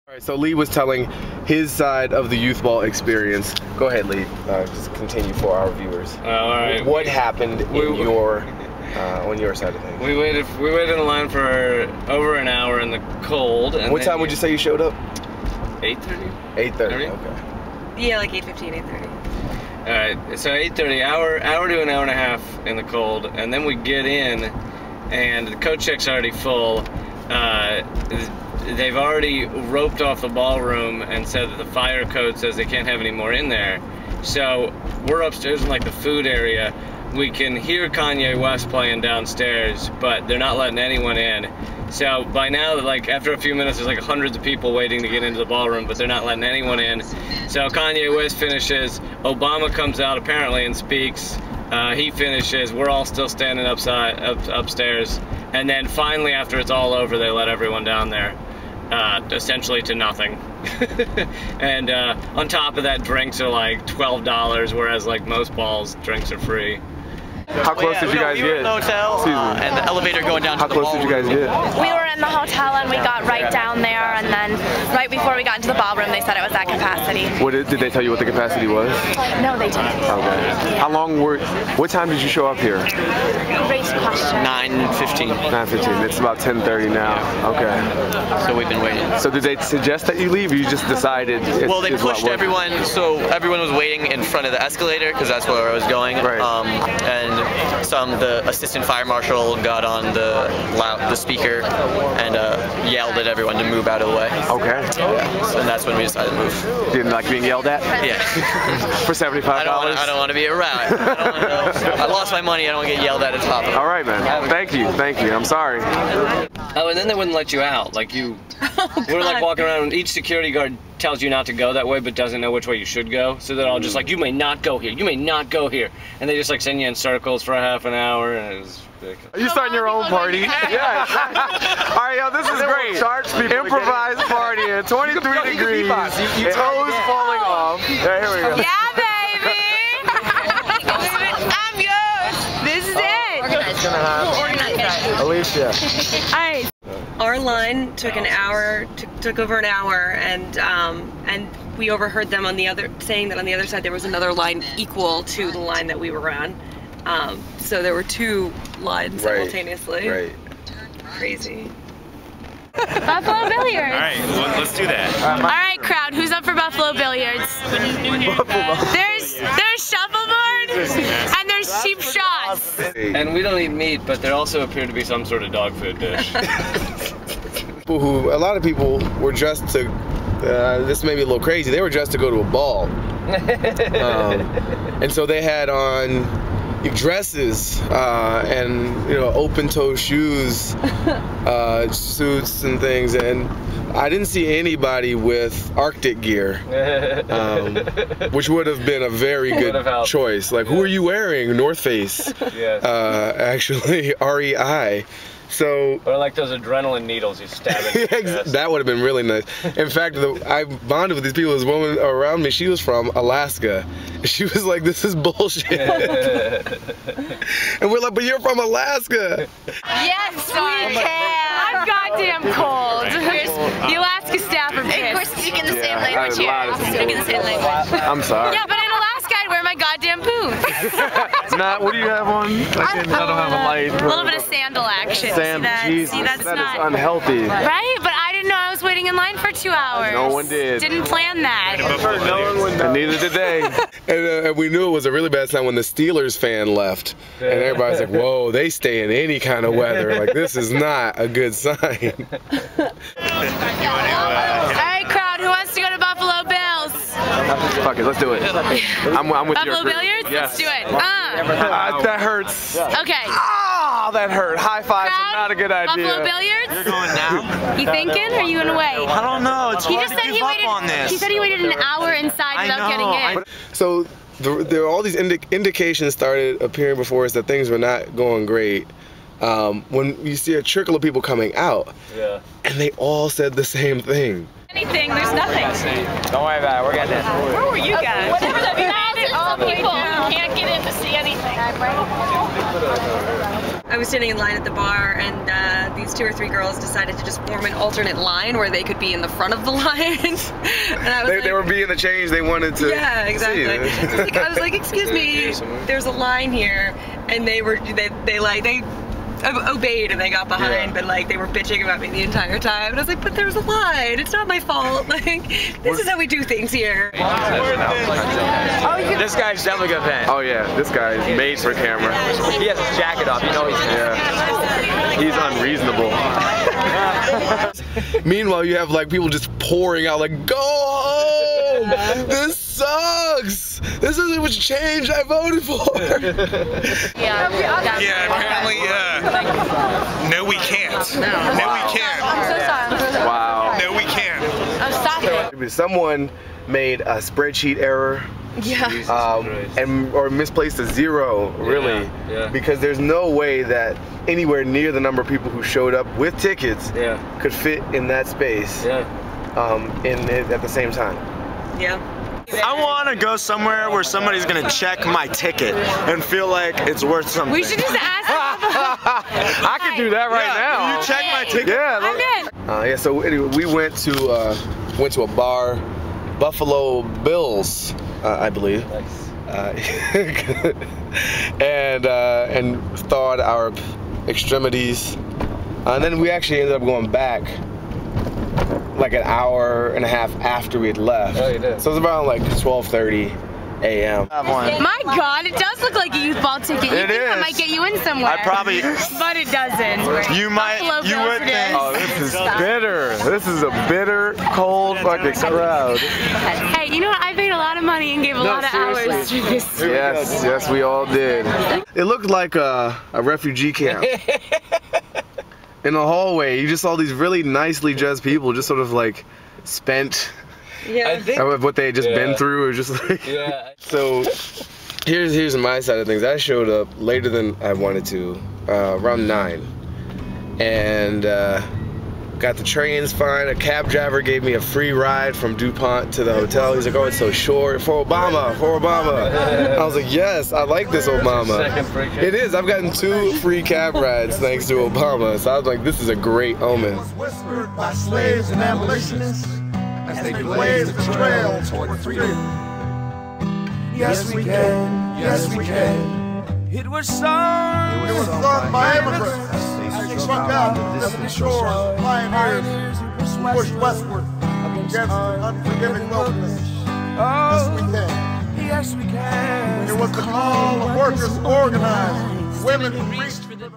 All right, so Lee was telling his side of the youth ball experience. Go ahead, Lee. Just continue for our viewers. All right. What happened in your on your side of things? We waited in line for over an hour in the cold. And what time would you say you showed up? 8:30. 8:30. Okay. Yeah, like 8:15, 8:30. All right. So 8:30, hour to an hour and a half in the cold, and then we get in, and the coat check's already full. They've already roped off the ballroom and said that the fire code says they can't have any more in there. So we're upstairs in like the food area. We can hear Kanye West playing downstairs, but they're not letting anyone in. So by now, like after a few minutes, there's like hundreds of people waiting to get into the ballroom, but they're not letting anyone in. So Kanye West finishes, Obama comes out apparently and speaks. He finishes, we're all still standing upstairs. And then finally, after it's all over, they let everyone down there. Essentially to nothing. And on top of that, drinks are like $12, whereas like most balls, drinks are free. How close did you guys we were get? in the hotel and the elevator going down How to the close did you guys get? We were in the hotel and we got right down there, and then right before we got into the ballroom they said it was at capacity. Did they tell you what the capacity was? No, they didn't. Okay. How long what time did you show up here? Great question. 9:15. 9:15. It's about 10:30 now. Okay. So we've been waiting. So did they suggest that you leave, or you just decided? Well, they pushed everyone, so everyone was waiting in front of the escalator because that's where I was going. Right. And the assistant fire marshal got on the speaker and yelled at everyone to move out of the way. Okay. Yeah. And that's when we decided to move. Didn't like being yelled at? Yeah. For $75? I don't want to be a rat. I lost my money. I don't want to get yelled at the top of it. All right, man. Thank you. Thank you. I'm sorry. Oh, and then they wouldn't let you out. Like we're like walking around, and each security guard tells you not to go that way, but doesn't know which way you should go. So they're all just like, you may not go here. You may not go here. And they just like send you in circles for a half an hour, and it was ridiculous. Are you starting your own party? Yeah. All right, yo, this is great. Improvised party at 23 degrees. You toes falling off. Yeah, here we go. Yeah, baby! I'm yours! This is it! It's gonna happen. Alicia. Alright. Our line took an hour, took over an hour, and we overheard them saying that on the other side there was another line equal to the line that we were on. So there were two lines simultaneously. Right. Crazy. Buffalo Billiards. All right, let's do that. Alright, crowd, who's up for Buffalo Billiards? There's shuffleboard and there's cheap shots. And we don't eat meat, but there also appeared to be some sort of dog food dish. A lot of people were dressed to, this may be a little crazy, they were dressed to go to a ball. And so they had on dresses and open-toe shoes, suits and things, and I didn't see anybody with Arctic gear, which would have been a very good choice. Like, who are you wearing? North Face. Yes. Actually, REI. So, or like those adrenaline needles you stab in your chest. That would have been really nice. In fact, I bonded with these people. This woman around me, she was from Alaska. She was like, this is bullshit. And we're like, but you're from Alaska. Yes, we can. I'm goddamn cold. The Alaska staff are pissed. Of course, speaking the same language here. Speaking the same language. I'm sorry. Yeah, but in Alaska, I'd wear my goddamn boots. Matt, what do you have on? I don't have a light. A little bit of sandal action. Jesus, See, that's that not is unhealthy. Right? But I didn't know I was waiting in line for 2 hours. No one did. Didn't plan that. And neither did they. And we knew it was a really bad sign when the Steelers fan left. And everybody's like, whoa, they stay in any kind of weather. Like, this is not a good sign. Alright, crowd, who wants to go to Buffalo Bills? Fuck it, let's do it. I'm with Buffalo you. Billiards? Yes. Let's do it. That hurts. Okay. Ah, that hurt. High fives are not a good idea. Buffalo Billiards? You're going now? You thinking, or are you gonna wait? I don't know. It's hard He to give up on this. He said he waited an hour inside without getting in. So there all these indications started appearing before us that things were not going great. When you see a trickle of people coming out, and they all said the same thing. Anything, there's nothing. Don't worry about it, we're getting this. Where were you guys? Whatever that All people can't get in to see anything. I was standing in line at the bar, and these 2 or 3 girls decided to just form an alternate line where they could be in the front of the line. And I was they were being the change they wanted to. Yeah, exactly. I was like, excuse me, there's a line here, and they obeyed and they got behind, but like they were bitching about me the entire time, and I was like, but there's a line, it's not my fault, like this is how we do things here. This guy's definitely gonna pay. Oh yeah, this guy is made for camera. He has his jacket off, you know He's unreasonable. Meanwhile, you have like people just pouring out like, go home! This sucks! This isn't which change I voted for! Yeah, apparently, no we can't. No we can't. I'm so sorry. Wow. No we can't. Oh, stop it. Someone made a spreadsheet error. Or misplaced a 0, really, because there's no way that anywhere near the number of people who showed up with tickets could fit in that space at the same time. I want to go somewhere where somebody's going to check my ticket and feel like it's worth something. We should just ask I could do that right now. You check my ticket? Yeah. I'm in. So anyway, we went to a bar, Buffalo Bills, I believe. Nice. And thawed our extremities, and then we actually ended up going back like an hour and a half after we had left. Oh, you did? So it was around like 12:30 a.m. My God, it does look like a youth ball ticket. You think that might get you in somewhere? I probably. But it doesn't. You might. You would think. Oh, this is bitter. This is a bitter, cold fucking crowd. Hey, you know what? I paid a lot of money and gave a lot of hours to this. Yes, we all did. It looked like a refugee camp. In the hallway, you just saw these really nicely dressed people just sort of like spent of what they had just been through. It was just like So here's my side of things. I showed up later than I wanted to, around 9, and got the trains fine. A cab driver gave me a free ride from DuPont to the hotel. He's like, oh, it's so short. For Obama, for Obama. I was like, yes, I like this Obama. It is. I've gotten 2 free cab rides thanks to Obama. So I was like, this is a great omen. Whispered by slaves and abolitionists as they blazed the trail toward freedom. Yes, we can. Yes, we can. It was sung by immigrants as they struck out to distant shores, pioneers who pushed westward against the unforgiving wilderness. Yes, we can. Yes, we can. It was the call of workers organized, women who reached for the